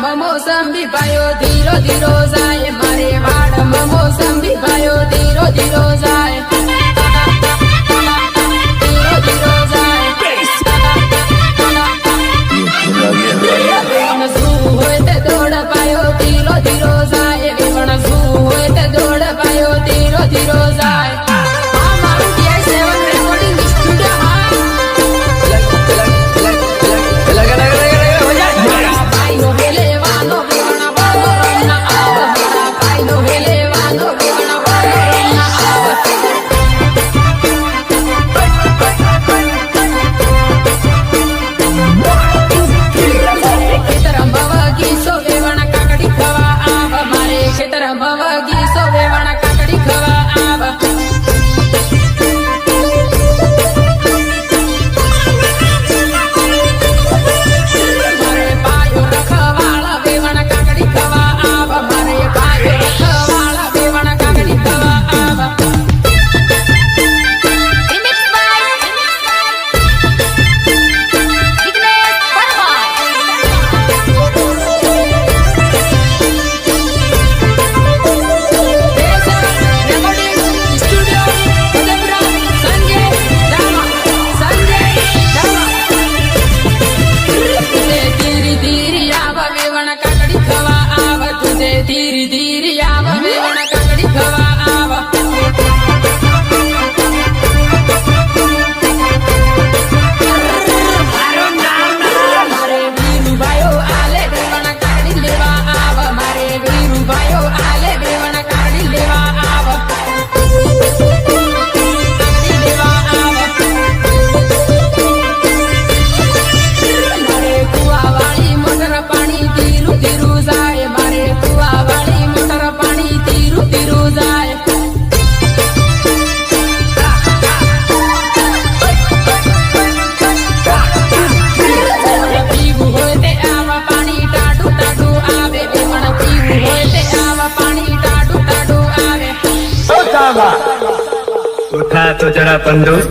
વાડમાં મોસંબી ભાયો ધીરો ધીરો જાય મારે વાડમાં મોસંબી ભાયો ધીરો ધીરો જાય ધીરો ધીરો જાય વેવણ શું હોય તે દોડ પાયો ધીરો ધીરો જાય વેવણ શું હોય તે દોડ પાયો ધીરો ધીરો જાય આ મારું TI7 રેકોર્ડિંગ સ્ટુડિયો ધીરે ધીરે આવ વેવણ કાકડી ખવા આવ મારે વીરુભાઈઓ આલે વેવણ કાકડી લેવા આવ મારે વીરુભાઈઓ આલે વેવણ કાકડી લેવા આવ કાકડી લેવા આવ મારે કુવાવાળી મોટર પાણી ધીરું ધીરું જાય મારે કુવાવાળી મોટર પાણી ધીરું ધીરું જાય પીવું હોય તે આવા પાણી ટાઢું ટાઢું આવે વેવણ પીવું હોય તે આવા પાણી ટાઢું ટાઢું આવે उठा तो जरा बंदूक